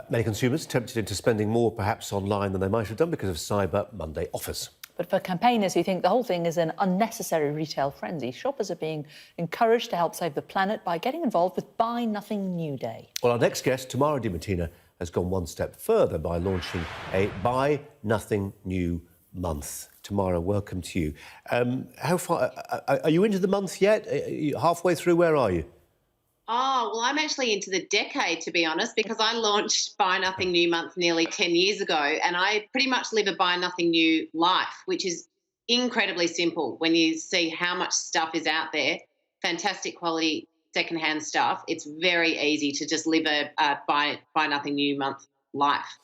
Many consumers tempted into spending more perhaps online than they might have done because of Cyber Monday offers. But for campaigners who think the whole thing is an unnecessary retail frenzy, shoppers are being encouraged to help save the planet by getting involved with Buy Nothing New Day. Well, our next guest, Tamara Dimattina, has gone one step further by launching a Buy Nothing New month. Tamara, welcome to you. How far are you into the month yet? Are you halfway through? Where are you? Oh, well, I'm actually into the decade, to be honest, because I launched Buy Nothing New month nearly 10 years ago, and I pretty much live a Buy Nothing New life, which is incredibly simple when you see how much stuff is out there, fantastic quality secondhand stuff. It's very easy to just live a Buy Nothing New month life.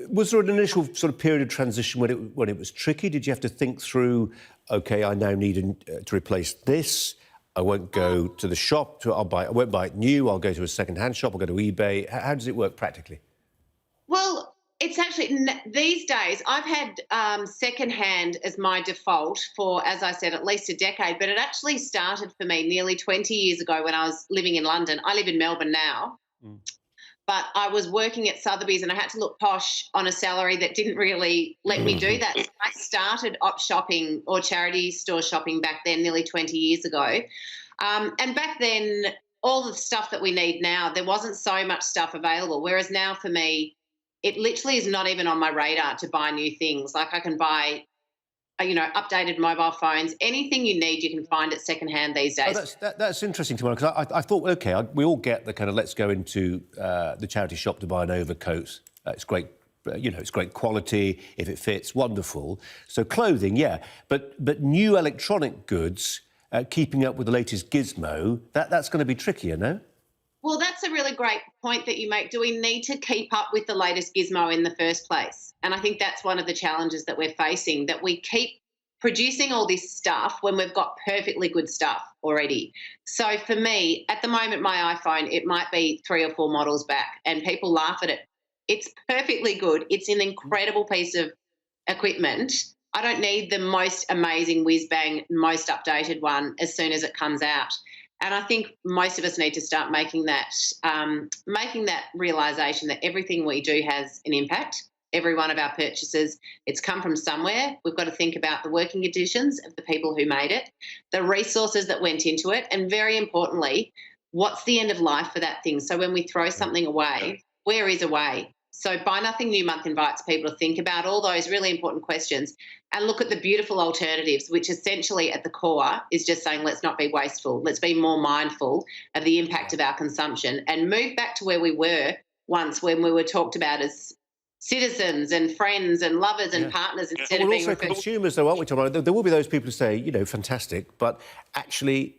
Was there an initial sort of period of transition when it was tricky? Did you have to think through, OK, I now need to replace this? I won't go to the shop. I won't buy it new. I'll go to a second-hand shop. I'll go to eBay. How does it work practically? Well, it's actually these days I've had second-hand as my default for, as I said, at least a decade. But it actually started for me nearly 20 years ago when I was living in London. I live in Melbourne now. But I was working at Sotheby's and I had to look posh on a salary that didn't really let me do that. So I started op shopping or charity store shopping back then nearly 20 years ago. And back then, all the stuff that we need now, there wasn't so much stuff available. Whereas now for me, it literally is not even on my radar to buy new things. Like I can buy, updated mobile phones. Anything you need, you can find it secondhand these days. Oh, that's interesting, Tamara, because I thought, OK, we all get the kind of let's go into the charity shop to buy an overcoat. It's great, it's great quality. If it fits, wonderful. So clothing, yeah. But new electronic goods, keeping up with the latest gizmo, that's going to be trickier, no? Well, that's a really great point that you make. Do we need to keep up with the latest gizmo in the first place? And I think that's one of the challenges that we're facing, that we keep producing all this stuff when we've got perfectly good stuff already. So for me, at the moment, my iPhone, it might be 3 or 4 models back and people laugh at it. It's perfectly good. It's an incredible piece of equipment. I don't need the most amazing whiz-bang, most updated one as soon as it comes out. And I think most of us need to start making that realisation that everything we do has an impact. Every one of our purchases, it's come from somewhere. We've got to think about the working conditions of the people who made it, the resources that went into it, and very importantly, what's the end of life for that thing? So when we throw something away, where is away? So Buy Nothing New month invites people to think about all those really important questions and look at the beautiful alternatives, which essentially at the core is just saying let's not be wasteful, let's be more mindful of the impact of our consumption and move back to where we were once when we were talked about as citizens and friends and lovers and partners instead of being also consumers, though, aren't we, Tamara? There will be those people who say, fantastic, but actually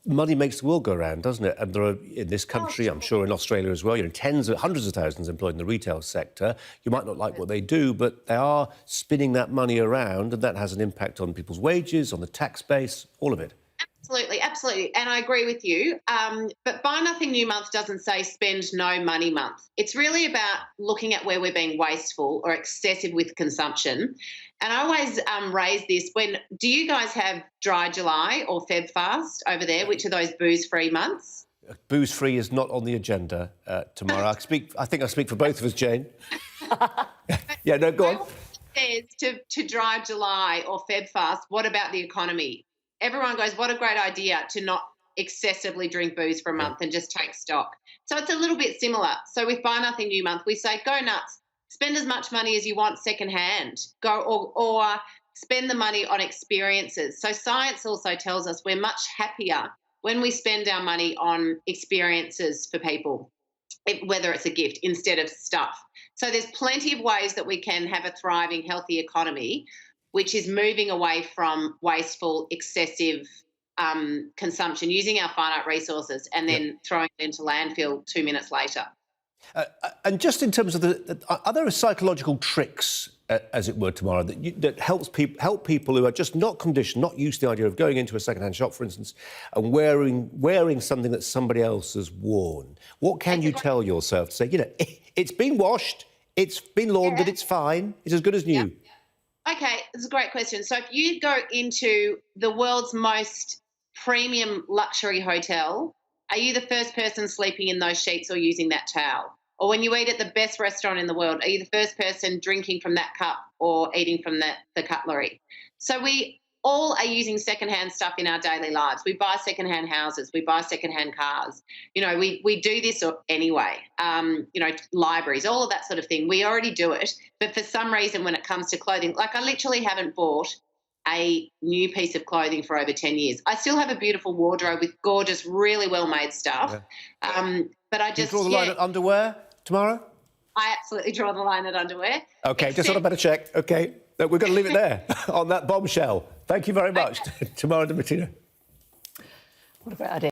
money makes the world go round, doesn't it? And there are, in this country, I'm sure in Australia as well, hundreds of thousands employed in the retail sector. You might not like what they do, but they are spinning that money around, and that has an impact on people's wages, on the tax base, all of it. Absolutely, absolutely. And I agree with you. But Buy Nothing New month doesn't say spend no money month. It's really about looking at where we're being wasteful or excessive with consumption. And I always raise this do you guys have Dry July or Feb Fast over there, which are those booze-free months? Booze-free is not on the agenda, Tamara. I think I speak for both of us, Jane. Yeah, no, go on. It says to Dry July or Feb Fast, what about the economy? Everyone goes, what a great idea to not excessively drink booze for a month and just take stock. So it's a little bit similar. So with Buy Nothing New month, we say go nuts, spend as much money as you want secondhand, or spend the money on experiences. So science also tells us we're much happier when we spend our money on experiences for people, whether it's a gift instead of stuff. So there's plenty of ways that we can have a thriving, healthy economy, which is moving away from wasteful, excessive consumption, using our finite resources and then throwing it into landfill 2 minutes later. And just in terms of are there psychological tricks, as it were, Tamara, that help people who are just not conditioned, not used to the idea of going into a second-hand shop, for instance, and wearing something that somebody else has worn? What can you tell yourself to say, it's been washed, it's been laundered, it's fine, it's as good as new? Okay, it's a great question. So if you go into the world's most premium luxury hotel, are you the first person sleeping in those sheets or using that towel? or when you eat at the best restaurant in the world, are you the first person drinking from that cup or eating from the cutlery? So we all are using secondhand stuff in our daily lives. We buy secondhand houses, we buy secondhand cars. You know, we do this anyway. You know, libraries, all of that sort of thing. We already do it, but for some reason, when it comes to clothing, like I literally haven't bought a new piece of clothing for over 10 years. I still have a beautiful wardrobe with gorgeous, really well-made stuff. Yeah. But I Do you just draw the line at underwear, Tamara? I absolutely draw the line at underwear. OK, just on a better check. OK, we're going to leave it there on that bombshell. Thank you very much, Tamara Dimattina. What a great idea.